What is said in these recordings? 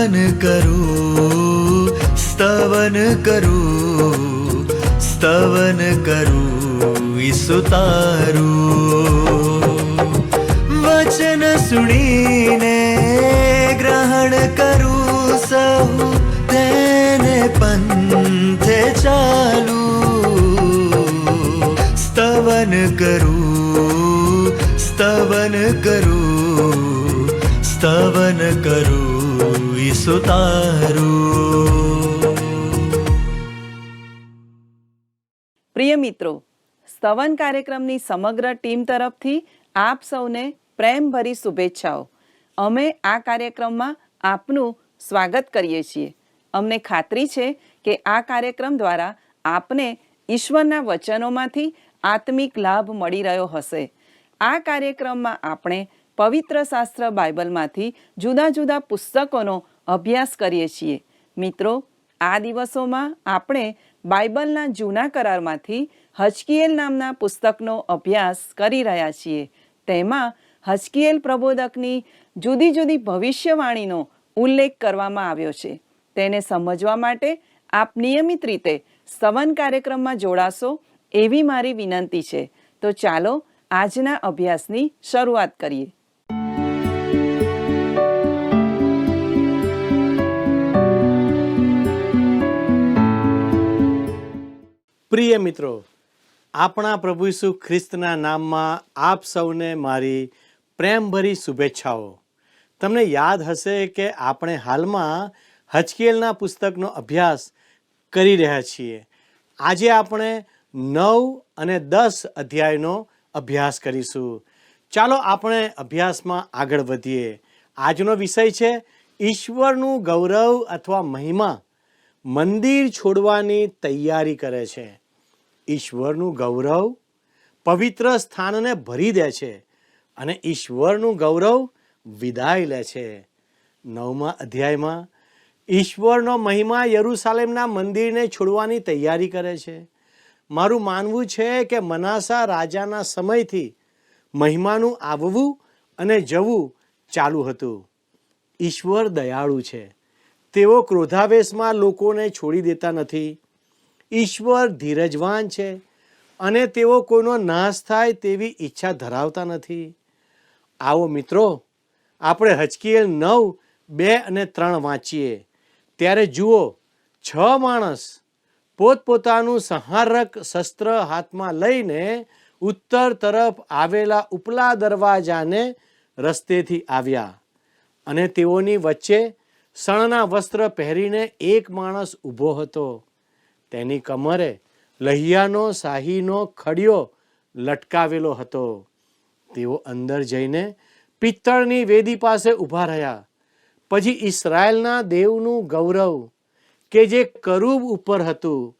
સ્તવન કરું, સ્તવન કરું, સ્તવન કરું ઈસુ તારું. વચન સુણીને ગ્રહણ કરું સહુ, તેને પંથે ચાલું. સ્તવન કરું, સ્તવન કરું, સ્તવન કરું ઈસુ તારું. પ્રિય મિત્રો, સ્તવન કાર્યક્રમની સમગ્ર ટીમ તરફથી આપ સૌને પ્રેમભરી શુભેચ્છાઓ. અમે આ કાર્યક્રમમાં આપનું સ્વાગત કરીએ છીએ. અમને ખાતરી છે કે આ કાર્યક્રમ દ્વારા આપને ઈશ્વરના વચનોમાંથી આત્મિક લાભ મળી રહ્યો હશે. આ કાર્યક્રમમાં આપણે પવિત્ર શાસ્ત્ર બાઇબલમાંથી જુદા જુદા પુસ્તકોનો અભ્યાસ કરીએ છીએ. મિત્રો, આ દિવસોમાં આપણે બાઇબલના જૂના કરારમાંથી હજકીએલ નામના પુસ્તકનો અભ્યાસ કરી રહ્યા છીએ. તેમાં હજકીએલ પ્રબોધકની જુદી જુદી ભવિષ્યવાણીનો ઉલ્લેખ કરવામાં આવ્યો છે. તેને સમજવા માટે આપ નિયમિત રીતે સ્તવન કાર્યક્રમમાં જોડાશો એવી મારી વિનંતી છે. તો ચાલો આજના અભ્યાસની શરૂઆત કરીએ. પ્રિય મિત્રો, આપણા પ્રભુ ઈસુ ખ્રિસ્તના નામમાં આપ સૌને મારી પ્રેમભરી શુભેચ્છાઓ. તમને યાદ હશે કે આપણે હાલમાં હજકીએલના પુસ્તકનો અભ્યાસ કરી રહ્યા છીએ. આજે આપણે 9 અને 10 અધ્યાયનો અભ્યાસ કરીશું. ચાલો આપણે અભ્યાસમાં આગળ વધીએ. આજનો વિષય છે ઈશ્વરનું ગૌરવ અથવા મહિમા મંદિર છોડવાની તૈયારી કરે છે. ઈશ્વરનું ગૌરવ પવિત્ર સ્થાનને ભરી દે છે અને ઈશ્વરનું ગૌરવ વિદાય લે છે. 9મા અધ્યાયમાં ઈશ્વરનો મહિમા યરૂશાલેમના મંદિરને છોડવાની તૈયારી કરે છે. મારું માનવું છે કે મનાસા રાજાના સમયથી મહિમાનું આવવું અને જવું ચાલુ હતું. ઈશ્વર દયાળુ છે. તેઓ ક્રોધાવેશમાં લોકોને છોડી દેતા નથી. ઈશ્વર ધીરજવાન છે અને તેઓ કોઈનો નાશ થાય તેવી ઈચ્છા ધરાવતા નથી. આવો મિત્રો, આપણે હજકીએલ 9, 2 અને 3 વાંચીએ. ત્યારે જુઓ, 6 માણસ પોતપોતાનું સંહારક શસ્ત્ર હાથમાં લઈને ઉત્તર તરફ આવેલા ઉપલા દરવાજાને રસ્તેથી આવ્યા અને તેઓની વચ્ચે શણના વસ્ત્ર પહેરીને એક માણસ ઊભો હતો. તેની કમરે લહિયાનો શાહીનો ખડિયો લટકાવેલો હતો. તેઓ અંદર જઈને પિત્તળની વેદી પાસે ઊભા રહ્યા. પછી ઇસ્રાયેલના દેવનું ગૌરવ કે જે કરૂબ ઉપર હતું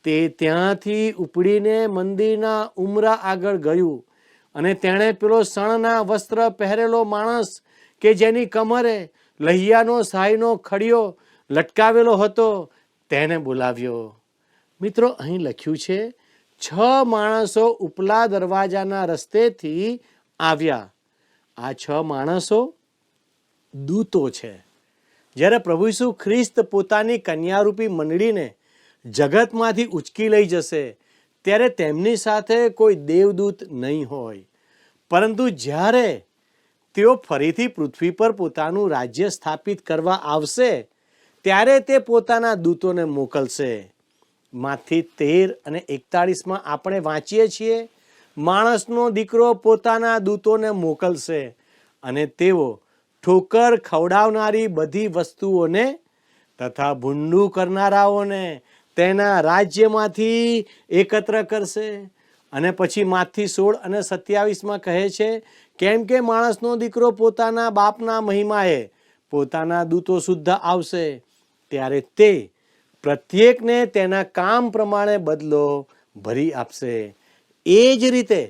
તે ત્યાંથી ઉપડીને મંદિરના ઉમરા આગળ ગયું અને તેણે પેલો શણના વસ્ત્ર પહેરેલો માણસ કે જેની કમરે લહિયાનો શાહીનો ખડિયો લટકાવેલો હતો તેને બોલાવ્યો. મિત્રો, અહીં લખ્યું છે 6 માણસો ઉપલા દરવાજાના રસ્તેથી આવ્યા. આ 6 માણસો દૂતો છે. જ્યારે પ્રભુ ઈસુ ખ્રિસ્ત પોતાની કન્યારૂપી મંડળીને જગતમાંથી ઉચકી લઈ જશે ત્યારે તેમની સાથે કોઈ દેવદૂત નહીં હોય, પરંતુ જ્યારે તેઓ ફરીથી પૃથ્વી પર પોતાનું રાજ્ય સ્થાપિત કરવા આવશે ત્યારે તે પોતાના દૂતોને મોકલશે. માથી 13 અને 41માં આપણે વાંચીએ છીએ, માણસનો દીકરો પોતાના દૂતોને મોકલશે અને તેઓ ઠોકર ખવડાવનારી બધી વસ્તુઓને તથા ભૂંડું કરનારાઓને તેના રાજ્યમાંથી એકત્ર કરશે. અને પછી માથી 16 અને 27માં કહે છે, કેમ કે માણસનો દીકરો પોતાના બાપના મહિમાએ પોતાના દૂતો સુદ્ધા આવશે ત્યારે તે પ્રત્યેકને તેના કામ પ્રમાણે બદલો ભરી આપશે. એ જ રીતે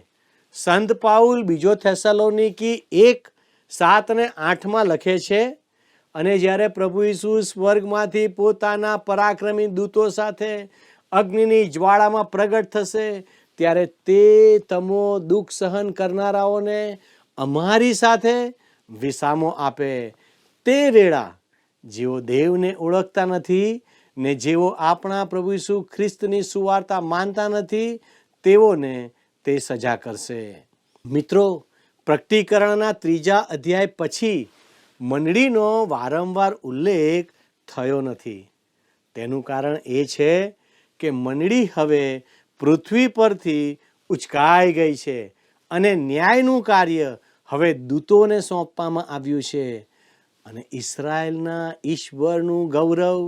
સંત પાઉલ બીજો થેસલોનિકી 1:7 અને 8માં લખે છે, અને જ્યારે પ્રભુ ઈસુ સ્વર્ગમાંથી પોતાના પરાક્રમી દૂતો સાથે અગ્નિની જ્વાળામાં પ્રગટ થશે ત્યારે તે તમો દુઃખ સહન કરનારાઓને અમારી સાથે વિસામો આપે. તે વેળા જેઓ દેવને ઓળખતા નથી ને જેઓ આપણા પ્રભુ ઈસુ ખ્રિસ્તની સુવાર્તા માનતા નથી તેઓને તે સજા કરશે. મિત્રો, પ્રકટીકરણના 3 અધ્યાય પછી મંડળીનો વારંવાર ઉલ્લેખ થયો નથી. તેનું કારણ એ છે કે મંડળી હવે પૃથ્વી પરથી ઉચકાઈ ગઈ છે અને ન્યાયનું કાર્ય હવે દૂતોને સોંપવામાં આવ્યું છે. અને ઈસરાયેલના ઈશ્વરનું ગૌરવ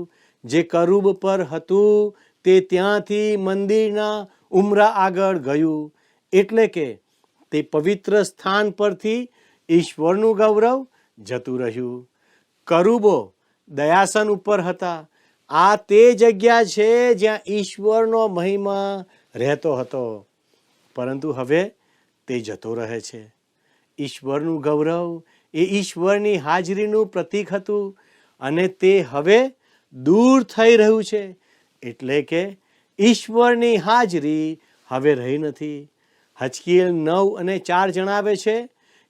જે કરુબ પર હતું તે ત્યાંથી મંદિરના ઉમરા આગળ ગયું, એટલે કે તે પવિત્ર સ્થાન પરથી ઈશ્વરનું ગૌરવ જતું રહ્યું. કરુબો દયાસન ઉપર હતા. આ તે જગ્યા છે જ્યાં ઈશ્વરનો મહિમા રહેતો હતો, પરંતુ હવે તે જતો રહે છે. ઈશ્વરનું ગૌરવ એ ઈશ્વરની હાજરીનું પ્રતીક હતું અને તે હવે દૂર થઈ રહ્યું છે, એટલે કે ઈશ્વરની હાજરી હવે રહી નથી. હજકીએલ 9:4 જણાવે છે,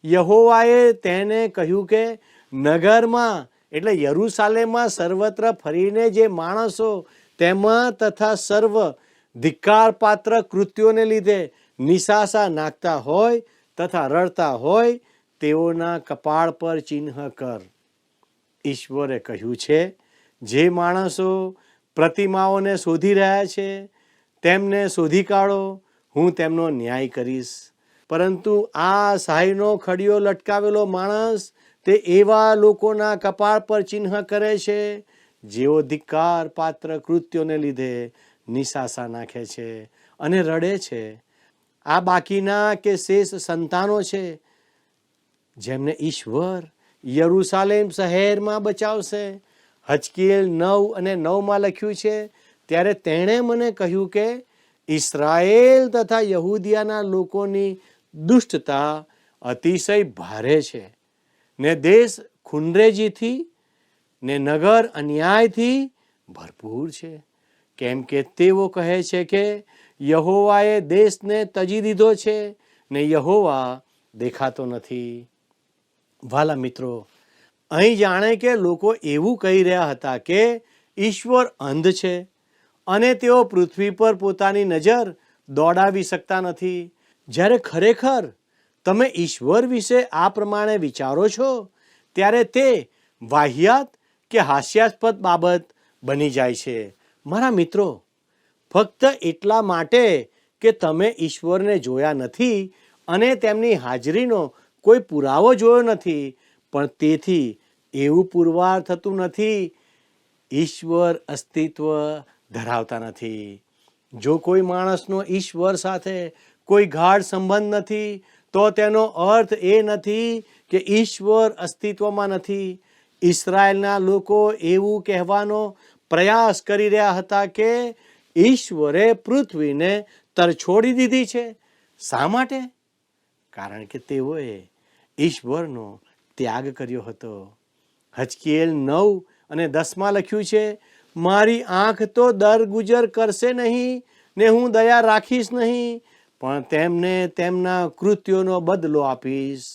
યહોવાએ તેને કહ્યું કે નગરમાં એટલે યરૂશાલેમમાં સર્વત્ર ફરીને જે માણસો તેમાં તથા સર્વ ધિક્કારપાત્ર કૃત્યોને લીધે નિશાસા નાખતા હોય તથા રડતા હોય તેઓના કપાળ પર ચિહ્ન કર. ઈશ્વરે કહ્યું છે, જે માણસો પ્રતિમાઓને શોધી રહ્યા છે તેમને શોધી કાઢો, હું તેમનો ન્યાય કરીશ. પરંતુ આ સહાયનો ખડિયો લટકાવેલો માણસ તે એવા લોકોના કપાળ પર ચિહ્ન કરે છે જેઓ ધિક્કાર પાત્ર કૃત્યોને લીધે નિશાસા નાખે છે અને રડે છે. આ બાકીના કે શેષ સંતાનો છે જેમને ઈશ્વર યરૂશાલેમ શહેરમાં બચાવશે. હજકીએલ 9:9 લખ્યું છે, ત્યારે તેણે મને કહ્યું કે ઈસરાયેલ તથા યહૂદિયાના લોકોની દુષ્ટતા અતિશય ભારે છે ને દેશ ખુંડરેજીથી ને નગર અન્યાયથી ભરપૂર છે, કેમ કે તેઓ કહે છે કે યહોવાએ દેશને તજી દીધો છે ને યહોવા દેખાતો નથી. વાલા મિત્રો, અહીં જાણે કે લોકો એવું કહી રહ્યા હતા કે ઈશ્વર અંધ છે અને તેઓ પૃથ્વી પર પોતાની નજર દોડાવી શકતા નથી. જ્યારે ખરેખર તમે ઈશ્વર વિશે આ પ્રમાણે વિચારો છો ત્યારે તે વાહિયાત કે હાસ્યાસ્પદ બાબત બની જાય છે. મારા મિત્રો, ફક્ત એટલા માટે કે તમે ઈશ્વરને જોયા નથી અને તેમની હાજરીનો કોઈ પુરાવો જોયો નથી, પણ તેથી એવું પુરવાર થતું નથી ઈશ્વર અસ્તિત્વ ધરાવતા નથી. જો કોઈ માણસનો ઈશ્વર સાથે કોઈ ગાઢ સંબંધ નથી તો તેનો અર્થ એ નથી કે ઈશ્વર અસ્તિત્વમાં નથી. ઈસરાયેલના લોકો એવું કહેવાનો પ્રયાસ કરી રહ્યા હતા કે ઈશ્વરે પૃથ્વીને તરછોડી દીધી છે. શા માટે? કારણ કે તેઓએ ઈશ્વરનો ત્યાગ કર્યો હતો. હજકીએલ 9:10 લખ્યું છે, મારી આંખ તો દરગુજર કરશે નહીં ને હું દયા રાખીશ નહીં, પણ તેમને તેમના કૃત્યોનો બદલો આપીશ.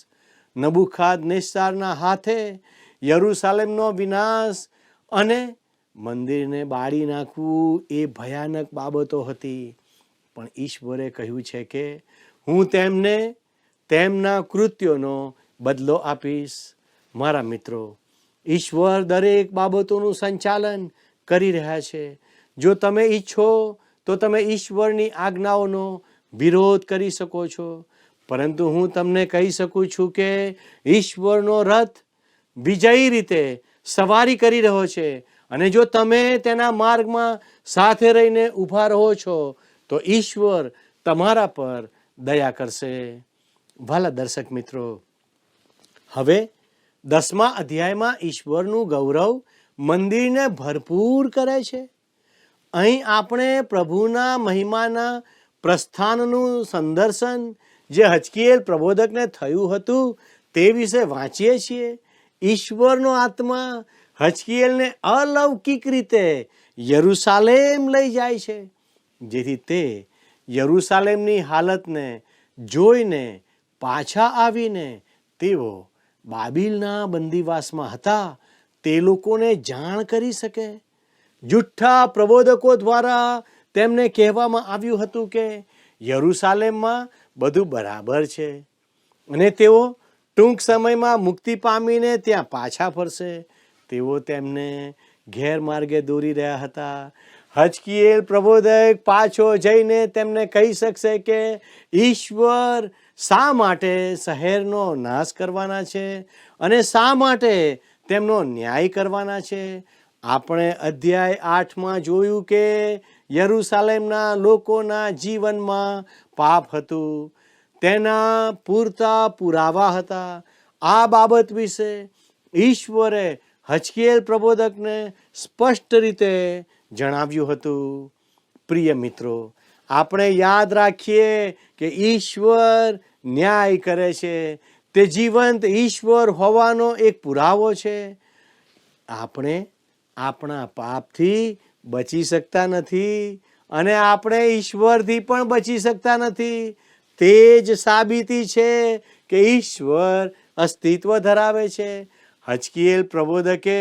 નબુખાદનેસ્સારના હાથે યરૂશાલેમનો વિનાશ અને મંદિરને બાળી નાખવું એ ભયાનક બાબતો હતી, પણ ઈશ્વરે કહ્યું છે કે હું તેમને તેમના કૃત્યોનો બદલો આપીશ. મારા મિત્રો, ઈશ્વર દરેક બાબતોનું સંચાલન કરી રહ્યા છે. જો તમે ઈચ્છો તો તમે ઈશ્વરની આજ્ઞાઓનો વિરોધ કરી શકો છો, પરંતુ હું તમને કહી શકું છું કે ઈશ્વરનો રથ વિજયી રીતે સવારી કરી રહ્યો છે અને જો તમે તેના માર્ગમાં સાથે રહીને ઊભા રહો છો તો ઈશ્વર તમારા પર દયા કરશે. વાલા દર્શક મિત્રો, હવે 10મા અધ્યાયમાં ઈશ્વરનું ગૌરવ મંદિરને ભરપૂર કરે છે. અહીં આપણે પ્રભુના મહિમાના પ્રસ્થાનનું સંદર્શન જે હજકીએલ પ્રબોધકને થયું હતું તે વિશે વાંચીએ છીએ. ઈશ્વરનો આત્મા હજકીએલને અલૌકિક રીતે યરૂશાલેમ લઈ જાય છે, જેથી તે યરૂશાલેમની હાલતને જોઈને પાછા આવીને તેઓ બાબિલના બંદીવાસમાં હતા તે લોકોને જાણ કરી શકે. જુઠ્ઠા પ્રબોધકો દ્વારા તેમને કહેવામાં આવ્યું હતું કે યરૂશાલેમમાં બધું બરાબર છે અને તેઓ ટૂંક સમયમાં મુક્તિ પામીને ત્યાં પાછા ફરશે. તેઓ તેમને ગેરમાર્ગે દોરી રહ્યા હતા. હજકીએલ પ્રબોધક પાછો જઈને તેમને કહી શકશે કે ઈશ્વર શા માટે શહેરનો નાશ કરવાના છે અને શા માટે તેમનો ન્યાય કરવાના છે. આપણે અધ્યાય 8માં જોયું કે યરૂશાલેમના લોકોના જીવનમાં પાપ હતું. તેના પૂરતા પુરાવા હતા. આ બાબત વિશે ઈશ્વરે હજકીએલ પ્રબોધકને સ્પષ્ટ રીતે જણાવ્યું હતું. પ્રિય મિત્રો, આપણે યાદ રાખીએ કે ઈશ્વર ન્યાય કરે છે. તે જીવંત ઈશ્વર હોવાનો એક પુરાવો છે. આપણે આપણા પાપથી બચી શકતા નથી અને આપણે ઈશ્વરથી પણ બચી શકતા નથી. તે જ સાબિતી છે કે ઈશ્વર અસ્તિત્વ ધરાવે છે. હજકીએલ પ્રબોધકે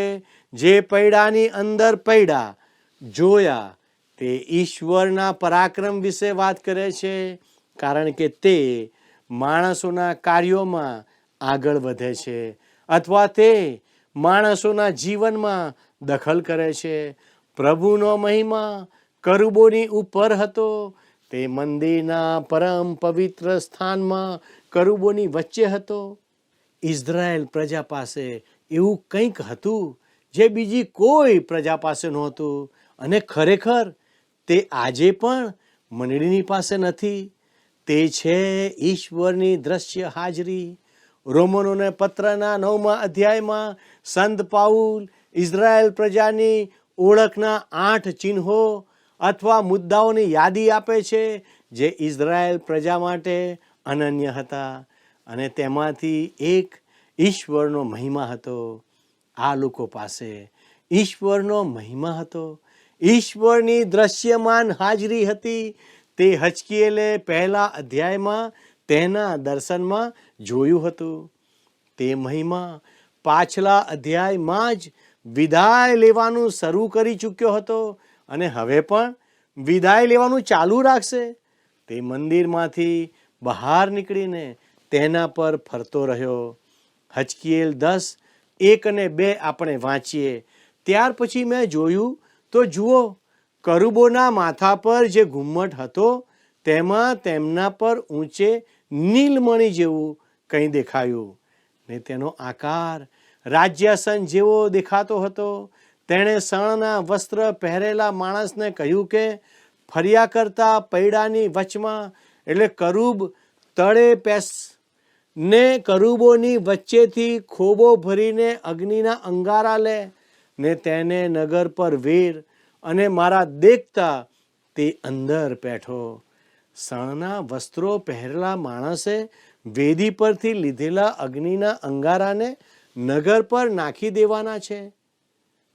જે પૈડાની અંદર પૈડા જોયા તે ઈશ્વરના પરાક્રમ વિશે વાત કરે છે, કારણ કે તે માણસોના કાર્યોમાં આગળ વધે છે અથવા તે માણસોના જીવનમાં દખલ કરે છે. પ્રભુનો મહિમા કરુબોની ઉપર હતો. તે મંદિરના પરમ પવિત્ર સ્થાનમાં કરુબોની વચ્ચે હતો. ઇઝરાયેલ પ્રજા પાસે એવું કંઈક હતું જે બીજી કોઈ પ્રજા પાસે નહોતું અને ખરેખર તે આજે પણ મંડળીની પાસે નથી. તે છે ઈશ્વરની દ્રશ્ય હાજરી. રોમનોને પત્રના 9મા અધ્યાયમાં સંત પાઉલ ઇઝરાયેલ પ્રજાની ઓળખના 8 ચિહ્નો અથવા મુદ્દાઓની યાદી આપે છે જે ઇઝરાયેલ પ્રજા માટે અનન્ય હતા અને તેમાંથી એક ઈશ્વરનો મહિમા હતો. આ લોકો પાસે ઈશ્વરનો મહિમા હતો. ઈશ્વરની દ્રશ્યમાન હાજરી હતી. તે હજકીએલે 1 અધ્યાયમાં તેના દર્શનમાં જોયું હતું. તે મહિમા પાછલા અધ્યાયમાં જ વિદાય લેવાનું શરૂ કરી ચૂક્યો હતો અને હવે પણ વિદાય લેવાનું ચાલુ રાખશે. તે મંદિરમાંથી બહાર નીકળીને તેના પર ફરતો રહ્યો. હજકીએલ 10:1 અને 2 આપણે વાંચીએ. ત્યાર પછી મેં જોયું તો જુઓ, કરુબોના માથા પર જે ઘુમ્મટ હતો તેમાં તેમના પર ઊંચે નીલમણિ જેવું કંઈ દેખાયું ને તેનો આકાર રાજ્યાસન જેવો દેખાતો હતો. તેણે શણના વસ્ત્ર પહેરેલા માણસને કહ્યું કે ફર્યા કરતા પૈડાની વચમાં એટલે કરુબ તળે પેસ ને કરુબોની વચ્ચેથી ખોબો ભરીને અગ્નિના અંગારા લે ને તેને નગર પર વેર અને મારા દેખતા તે અંદર બેઠો. શણના વસ્ત્રો પહેરેલા માણસે વેદી પરથી લીધેલા અગ્નિના અંગારાને નગર પર નાખી દેવાના છે.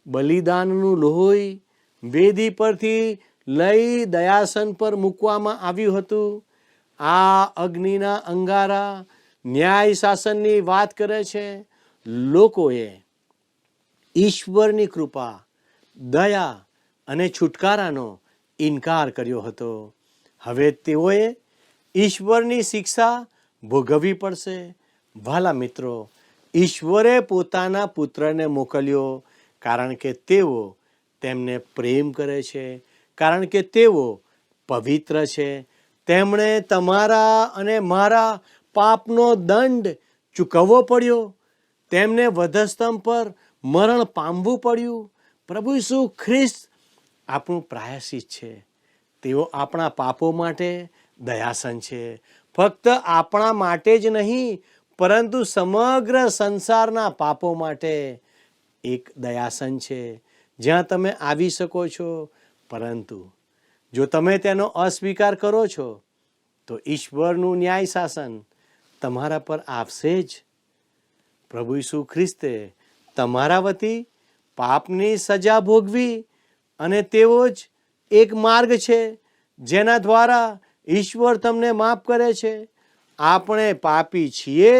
બલિદાનનું લોહી વેદી પરથી લઈ દયાસન પર મૂકવામાં આવ્યું હતું. આ અગ્નિના અંગારા ન્યાય શાસનની વાત કરે છે. લોકોએ ઈશ્વરની કૃપા, દયા અને છુટકારાનો ઇનકાર કર્યો હતો. હવે તેઓએ ઈશ્વરની શિક્ષા ભોગવવી પડશે. વાલા મિત્રો, ઈશ્વરે પોતાના પુત્રને મોકલ્યો કારણ કે તેઓ તેમને પ્રેમ કરે છે, કારણ કે તેઓ પવિત્ર છે. તેમણે તમારા અને મારા પાપનો દંડ ચૂકવવો પડ્યો. તેમને વધસ્તંભ પર મરણ પામવું પડ્યું. પ્રભુ ઈસુ ખ્રિસ્ત આપણું પ્રાયશ્ચિત છે. તેઓ આપણા પાપો માટે દયાસન છે. ફક્ત આપણા માટે જ નહીં, પરંતુ સમગ્ર સંસારના પાપો માટે એક દયાસન છે જ્યાં તમે આવી શકો છો. પરંતુ જો તમે તેનો અસ્વીકાર કરો છો તો ઈશ્વરનું ન્યાય શાસન તમારા પર આવશે જ. પ્રભુ ઈસુ ખ્રિસ્તે તમારા વતી પાપની સજા ભોગવી અને તેવો જ એક માર્ગ છે જેના દ્વારા ઈશ્વર તમને માફ કરે છે. આપણે પાપી છીએ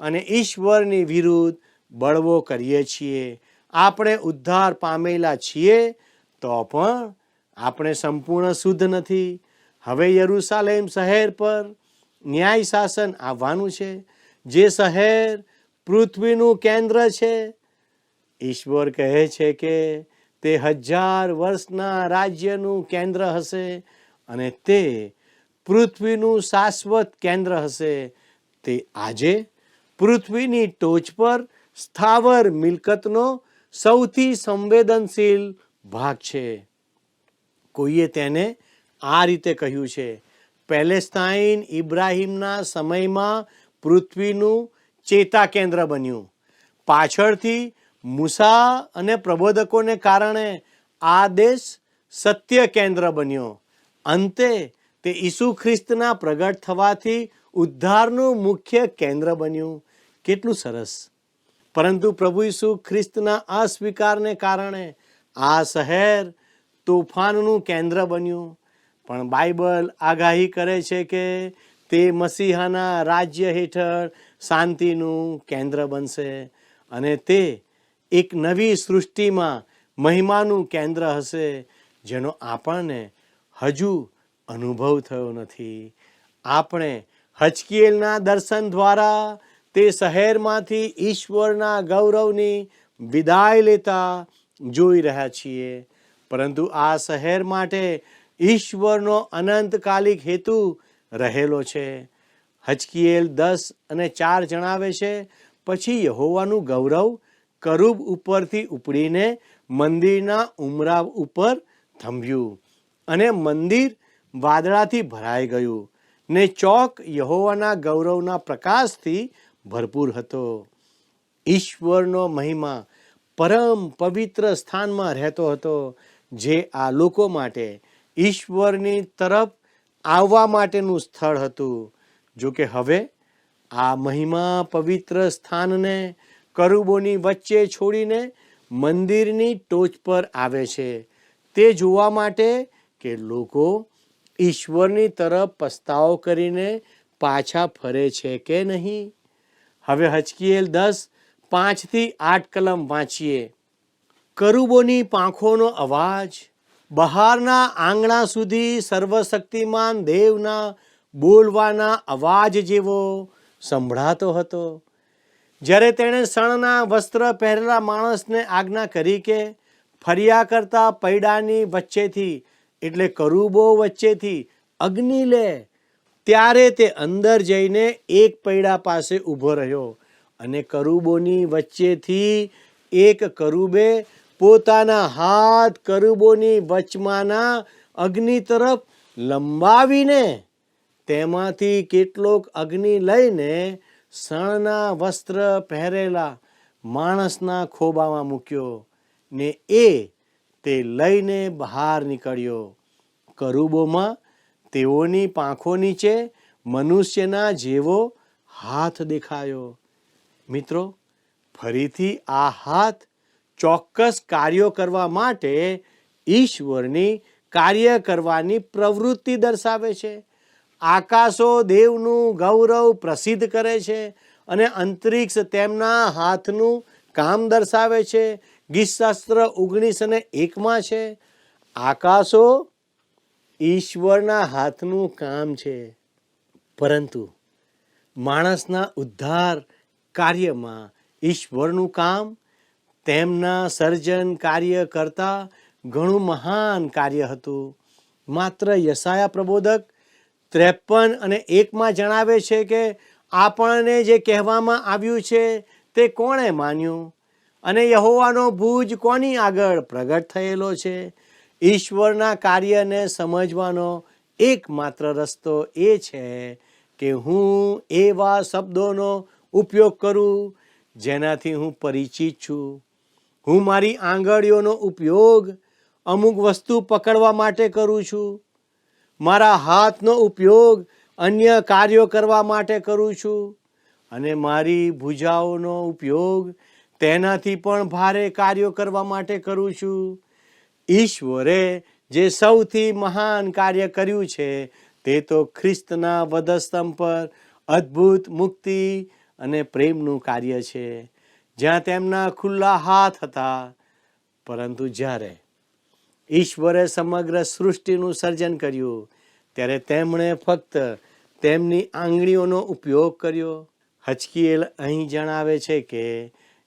અને ઈશ્વરની વિરુદ્ધ બળવો કરીએ છીએ. આપણે ઉદ્ધાર પામેલા છીએ તો પણ આપણે સંપૂર્ણ શુદ્ધ નથી. હવે યરૂશાલેમ શહેર પર ન્યાય શાસન આવવાનું છે, જે શહેર પૃથ્વીનું કેન્દ્ર છે. ઈશ્વર કહે છે કે તે 1000 વર્ષના રાજ્યનું કેન્દ્ર હશે અને તે પૃથ્વીનું શાશ્વત કેન્દ્ર હશે. તે આજે પૃથ્વીની ટોચ પર સ્થાવર મિલકતનો સૌથી સંવેદનશીલ ભાગ છે. કોઈએ તેને આ રીતે કહ્યું છે, પેલેસ્ટાઈન ઇબ્રાહિમના સમયમાં પૃથ્વીનું ચેતા કેન્દ્ર બન્યું. પાછળથી મૂસા અને પ્રબોધકોને કારણે આ દેશ સત્ય કેન્દ્ર બન્યો. અંતે તે ઈસુ ખ્રિસ્તના પ્રગટ થવાથી ઉદ્ધારનું મુખ્ય કેન્દ્ર બન્યું. કેટલું સરસ! પરંતુ પ્રભુ ઈસુ ખ્રિસ્તના અસ્વીકારને કારણે આ શહેર તોફાનનું કેન્દ્ર બન્યું. પણ બાઇબલ આગાહી કરે છે કે તે મસીહાના રાજ્ય હેઠળ શાંતિનું કેન્દ્ર બનશે અને તે એક નવી સૃષ્ટિમાં મહિમાનું કેન્દ્ર હશે, જેનો આપણને હજુ અનુભવ થયો નથી. આપણે હજકીએલના દર્શન દ્વારા તે શહેરમાંથી ઈશ્વરના ગૌરવની વિદાય લેતા જોઈ રહ્યા છીએ. પરંતુ આ શહેર માટે ઈશ્વરનો અનંતકાલિક હેતુ રહેલો છે. હજકીએલ 10:4 જણાવે છે, પછી યહોવાનું ગૌરવ કરૂબ ઉપરથી ઉપડીને મંદિરના ઉમરા ઉપર થંભ્યું અને મંદિર વાદળાથી ભરાઈ ગયું ને ચોક યહોવાના ગૌરવના પ્રકાશથી ભરપૂર હતો. ઈશ્વરનો મહિમા પરમ પવિત્ર સ્થાનમાં રહેતો હતો, જે આ લોકો માટે ઈશ્વરની તરફ આવવા માટેનું સ્થળ હતું. જો કે હવે આ મહિમા પવિત્ર સ્થાનને કરુબોની વચ્ચે છોડીને મંદિરની ટોચ પર આવે છે, તે જોવા માટે કે લોકો ઈશ્વરની તરફ પસ્તાવો કરીને પાછા ફરે છે કે નહીં. હવે હજકીએલ 10:5-8 કલમ વાંચીએ. કરુબોની પાંખોનો અવાજ બહારના આંગણા સુધી સર્વશક્તિમાન દેવના બોલવાના અવાજ જેવો સંભળાતો હતો. જ્યારે તેણે શણના વસ્ત્ર પહેરેલા માણસને આજ્ઞા કરી કે ફર્યા કરતા પૈડાની વચ્ચેથી, એટલે કરુબો વચ્ચેથી અગ્નિ લે, ત્યારે તે અંદર જઈને એક પૈડા પાસે ઊભો રહ્યો અને કરુબોની વચ્ચેથી એક કરુબે પોતાના હાથ કરુબોની વચમાંના અગ્નિ તરફ લંબાવીને તેમાંથી કેટલોક અગ્નિ લઈને શણના વસ્ત્ર પહેરેલા માણસના ખોબામાં મૂક્યો ને તે લઈને બહાર નીકળ્યો. કરુબોમાં તેઓની પાંખો નીચે મનુષ્યના જેવો હાથ દેખાયો. મિત્રો, ફરીથી આ હાથ ચોક્કસ કાર્યો કરવા માટે ઈશ્વરની કાર્ય કરવાની પ્રવૃત્તિ દર્શાવે છે. આકાશો દેવનું ગૌરવ પ્રસિદ્ધ કરે છે અને અંતરિક્ષ તેમના હાથનું કામ દર્શાવે છે. ગીતશાસ્ત્ર 19:1 છે, આકાશો ઈશ્વરના હાથનું કામ છે. પરંતુ માણસના ઉદ્ધાર કાર્યમાં ઈશ્વરનું કામ તેમના સર્જન કાર્ય કરતાં ઘણું મહાન કાર્ય હતું. માત્ર યશાયા પ્રબોધક 53:1 જણાવે છે કે આપણને જે કહેવામાં આવ્યું છે તે કોણે માન્યું અને યહોવાનો ભુજ કોની આગળ પ્રગટ થયેલો છે. ઈશ્વરના કાર્યને સમજવાનો એકમાત્ર રસ્તો એ છે કે હું એવા શબ્દોનો ઉપયોગ કરું જેનાથી હું પરિચિત છું. હું મારી આંગળીઓનો ઉપયોગ અમુક વસ્તુ પકડવા માટે કરું છું. મારા હાથનો ઉપયોગ અન્ય કાર્યો કરવા માટે કરું છું અને મારી ભુજાઓનો ઉપયોગ તેનાથી પણ ભારે કાર્યો કરવા માટે કરું છું. ઈશ્વરે જે સૌથી મહાન કાર્ય કર્યું છે તે તો ખ્રિસ્તના વધસ્તંભ પર અદ્ભુત મુક્તિ અને પ્રેમનું કાર્ય છે. જ્યાં તેમના ખુલ્લા હાથ હતા. પરંતુ જ્યારે ઈશ્વરે સમગ્ર સૃષ્ટિનું સર્જન કર્યું ત્યારે તેમણે ફક્ત તેમની આંગળીઓનો ઉપયોગ કર્યો. હજકીએલ અહીં જણાવે છે કે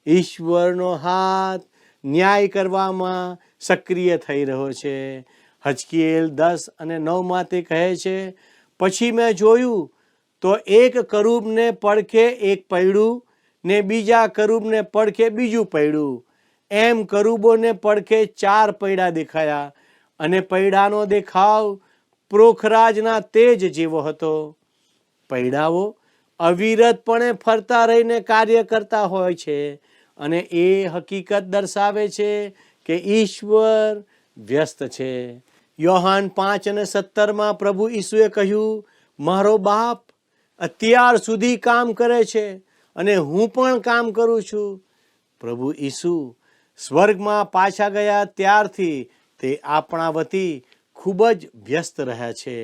ઈશ્વરનો હાથ ન્યાય કરવામાં સક્રિય થઈ રહ્યો છે. હજકીએલ 10:9 તે કહે છે, પછી મેં જોયું તો એક કરૂબને પડખે એક પૈડું ને બીજા કરૂબને પડખે બીજું પૈડું, એમ કરૂબોને પડખે 4 પૈડા દેખાયા, અને પૈડાનો દેખાવ પ્રોખરાજના તેજ જેવો હતો. પૈડાઓ અવિરતપણે ફરતા રહીને કાર્ય કરતા હોય છે અને એ હકીકત દર્શાવે છે કે ઈશ્વર વ્યસ્ત છે. યોહાન 5:17 પ્રભુ ઈસુએ કહ્યું, મારો બાપ અત્યાર સુધી કામ કરે છે અને હું પણ કામ કરું છું. પ્રભુ ઈસુ સ્વર્ગમાં પાછા ગયા ત્યારથી તે આપણા વતી ખૂબ જ વ્યસ્ત રહ્યા છે.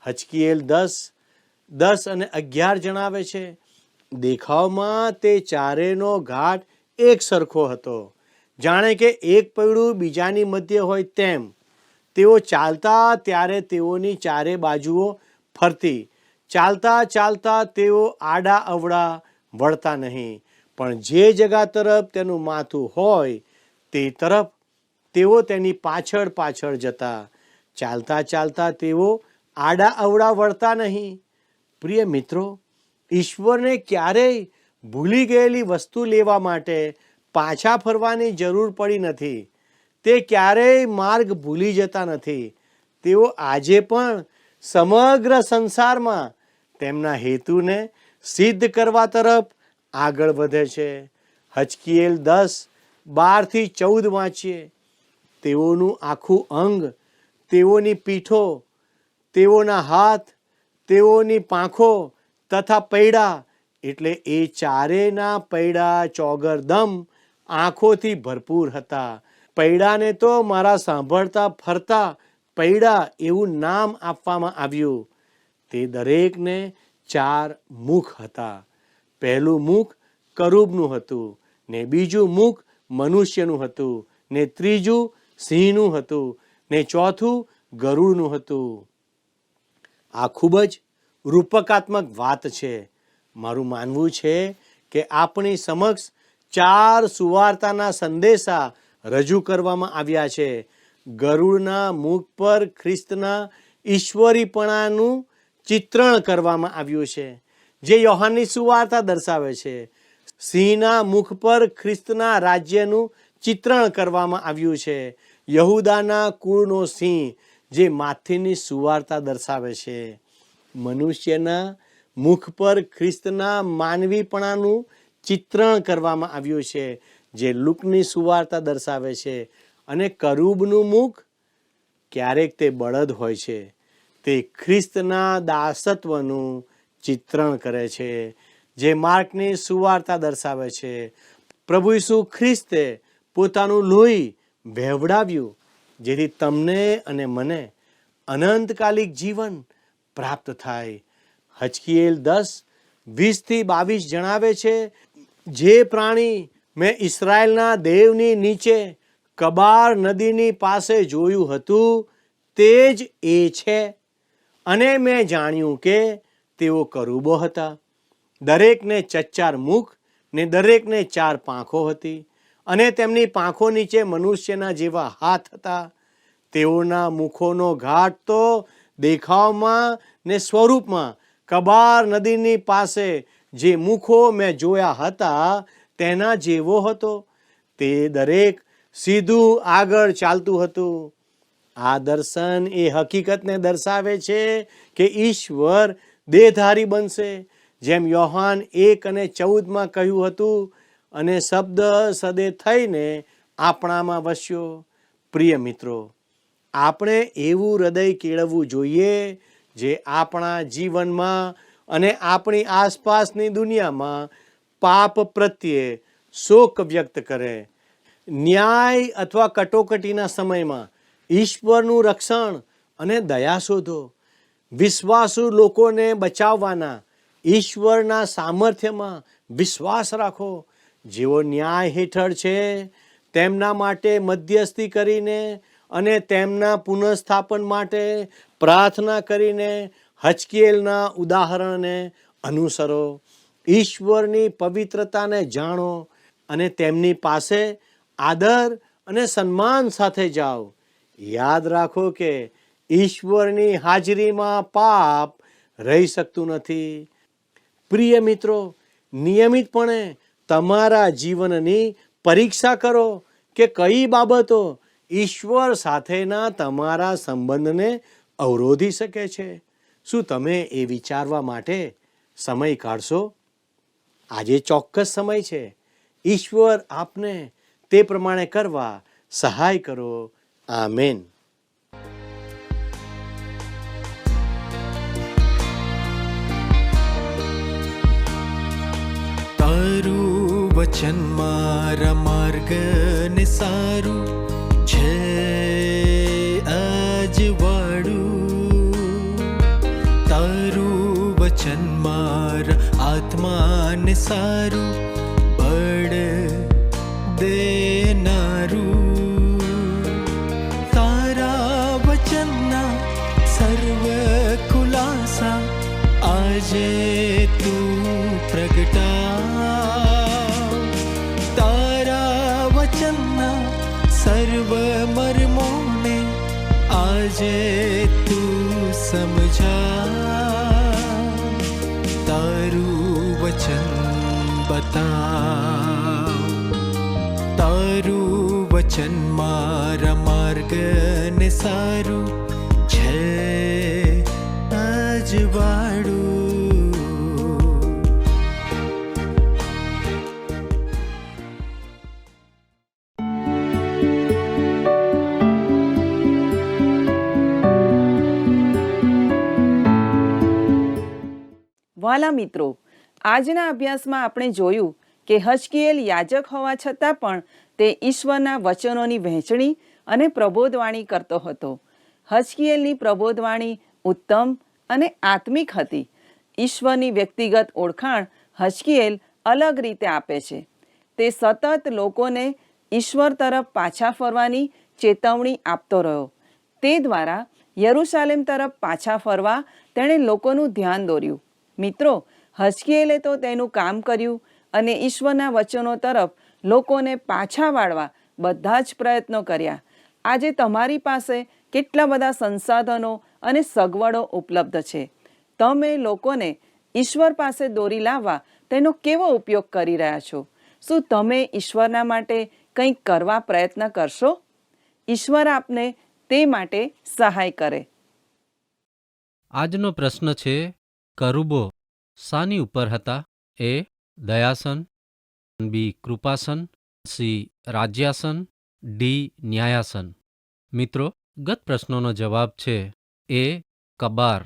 હજકીએલ 10:10-11 જણાવે છે, દેખાવમાં તે ચારેયનો ઘાટ એક સરખો હતો, જાણે કે એક પૈડું બીજાની મધ્ય હોય તેમ. તેઓ ચાલતા ત્યારે તેઓની ચારે બાજુઓ ફરતી. ચાલતા ચાલતા તેઓ આડા અવળા વળતા નહીં, પણ જે જગા તરફ તેનું માથું હોય તે તરફ તેઓ તેની પાછળ પાછળ જતા. ચાલતા ચાલતા તેઓ આડા અવળા વળતા નહીં. પ્રિય મિત્રો, ઈશ્વરને ક્યારેય ભૂલી ગયેલી વસ્તુ લેવા માટે પાછા ફરવાની જરૂર પડી નથી. તે ક્યારેય માર્ગ ભૂલી જતા નથી. તેઓ આજે પણ સમગ્ર સંસારમાં તેમના હેતુને સિદ્ધ કરવા તરફ આગળ વધે છે. હજકીએલ 10:12-14 વાંચીએ, તેઓનું આખું અંગ, તેઓની પીઠો, તેઓના હાથ, તેઓની પાંખો તથા પૈડા, એટલે એ ચારેયના પૈડા ચોગરદમ આંખોથી ભરપૂર હતા. પૈડાને તો મારા સાંભળતા ફરતા પૈડા એવું નામ આપવામાં આવ્યું. તે દરેકને 4 મુખ હતા. પહેલું મુખ કરૂબનું હતું, ને બીજું મુખ મનુષ્યનું હતું, ને ત્રીજું સિંહનું હતું, ને ચોથું ગરુડનું હતું. આ ખૂબ જ રૂપકાત્મક વાત છે. મારું માનવું છે કે આપણી સમક્ષ 4 સુવાર્તાના સંદેશા રજૂ કરવામાં આવ્યા છે. ગરુડના મુખ પર ખ્રિસ્તના ઈશ્વરીપણાનું ચિત્રણ કરવામાં આવ્યું છે, જે યોહાનની સુવાર્તા દર્શાવે છે. સિંહના મુખ પર ખ્રિસ્તના રાજ્યનું ચિત્રણ કરવામાં આવ્યું છે. યહૂદાના કુળનો સિંહ, જે માથીની સુવાર્તા દર્શાવે છે. મનુષ્યના મુખ પર ખ્રિસ્તના માનવીપણાનું ચિત્રણ કરવામાં આવ્યું છે, જે લુકની સુવાર્તા દર્શાવે છે. અને કરૂબનું મુખ, ક્યારેક તે બળદ હોય છે, તે ખ્રિસ્તના દાસત્વનું ચિત્રણ કરે છે, જે માર્કની સુવાર્તા દર્શાવે છે. પ્રભુ ઈસુ ખ્રિસ્તે પોતાનું લોહી વહેવડાવ્યું જેથી તમને અને મને અનંતકાલિક જીવન પ્રાપ્ત થાય. હજકીએલ 10:20-22 જણાવે છે, જે પ્રાણી મેં ઇસ્રાયેલના દેવની નીચે કબાર નદીની પાસે જોયું હતું તે જ એ છે. અને મેં જાણ્યું કે તેઓ કરૂબો હતા. દરેકને 4 મુખ ને દરેકને 4 પાંખો હતી, અને તેમની પાંખો નીચે મનુષ્યના જેવા હાથ હતા. તેઓના મુખોનો ઘાટ તો દેખાવમાં ને સ્વરૂપમાં કબાર નદીની પાસે જે મુખો મેં જોયા હતા તેના જેવો હતો. તે દરેક સીધું આગળ ચાલતું હતું. આ દર્શન એ હકીકતને દર્શાવે છે કે ઈશ્વર દેહધારી બનશે, જેમ યોહાન 1:14 કહ્યું હતું, અને શબ્દ સદે થઈને આપણામાં વસ્યો. પ્રિય મિત્રો, આપણે એવું હૃદય કેળવવું જોઈએ જે આપણા જીવનમાં અને આપણી આસપાસની દુનિયામાં પાપ પ્રત્યે શોક વ્યક્ત કરે. ન્યાય અથવા કટોકટીના સમયમાં ઈશ્વરનું રક્ષણ અને દયા શોધો. વિશ્વાસુ લોકોને બચાવવાના ઈશ્વરના સામર્થ્યમાં વિશ્વાસ રાખો. જેઓ ન્યાય હેઠળ છે તેમના માટે મધ્યસ્થી કરીને અને તેમના પુનઃસ્થાપન માટે પ્રાર્થના કરીને હજકીએલના ઉદાહરણને અનુસરો. ઈશ્વરની પવિત્રતાને જાણો અને તેમની પાસે આદર અને સન્માન સાથે જાઓ. યાદ રાખો કે ઈશ્વરની હાજરીમાં પાપ રહી શકતું નથી. પ્રિય મિત્રો, નિયમિતપણે તમારા જીવનની પરીક્ષા કરો કે કઈ બાબતો ઈશ્વર સાથેના તમારા સંબંધને અવરોધી શકે છે. શું તમે એ વિચારવા માટે સમય કાઢશો? આજે ચોક્કસ સમય છે. ઈશ્વર આપને તે પ્રમાણે કરવા સહાય કરો. આમેન. તારું વચન મારા માર્ગને સારું છે અજવાળું. તારું વચન મારા આત્માને સારું બળ દેનારું. તારા વચનના સર્વ ખુલાસા આજે તું પ્રગટાવ. તારા વચનના સર્વ મર્મોને આજે તું સમજાવ. તારું વચન બતાવ. તારું વચન મારા માર્ગને સારું છે અજવાળું. વાલા મિત્રો, આજના અભ્યાસમાં આપણે જોયું કે હજકીએલ યાજક હોવા છતાં પણ તે ઈશ્વરના વચનોની વહેંચણી અને પ્રબોધવાણી કરતો હતો. હજકીએલની પ્રબોધવાણી ઉત્તમ અને આત્મિક હતી. ઈશ્વરની વ્યક્તિગત ઓળખાણ હજકીએલ અલગ રીતે આપે છે. તે સતત લોકોને ઈશ્વર તરફ પાછા ફરવાની ચેતવણી આપતો રહ્યો. તે દ્વારા યરૂશાલેમ તરફ પાછા ફરવા તેણે લોકોનું ધ્યાન દોર્યું. મિત્રો, હજકીએલે તો તેનું કામ કર્યું અને ઈશ્વરના વચનો તરફ લોકોને પાછા વાળવા બધા જ પ્રયત્નો કર્યા. આજે તમારી પાસે કેટલા બધા સંસાધનો અને સગવડો ઉપલબ્ધ છે. તમે લોકોને ઈશ્વર પાસે દોરી લાવવા તેનો કેવો ઉપયોગ કરી રહ્યા છો? શું તમે ઈશ્વરના માટે કંઈક કરવા પ્રયત્ન કરશો? ઈશ્વર આપને તે માટે સહાય કરે. આજનો પ્રશ્ન છે, કરુબો શાની ઉપર હતા? એ દયાસન, બી કૃપાસન, સી રાજ્યાસન, ડી ન્યાયાસન. મિત્રો, ગત પ્રશ્નોનો જવાબ છે એ કબાર.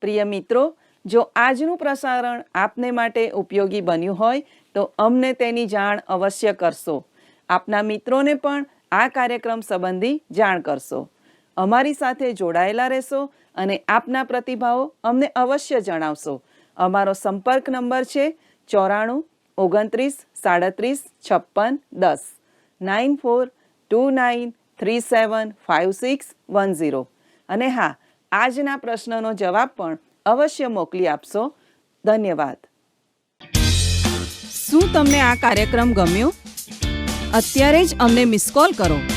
પ્રિય મિત્રો, જો આજનું પ્રસારણ આપને માટે ઉપયોગી બન્યું હોય તો અમને તેની જાણ અવશ્ય કરશો. આપના મિત્રોને પણ આ કાર્યક્રમ સંબંધી જાણ કરશો. અમારી સાથે જોડાયેલા રહેશો અને આપના પ્રતિભાવો અમને અવશ્ય જણાવશો. અમારો સંપર્ક નંબર છે 94 29 37 56 10 9429375610. અને હા, આજના પ્રશ્નનો જવાબ પણ અવશ્ય મોકલી આપશો. ધન્યવાદ. શું તમને આ કાર્યક્રમ ગમ્યો? અત્યારે જ અમને મિસ કોલ કરો.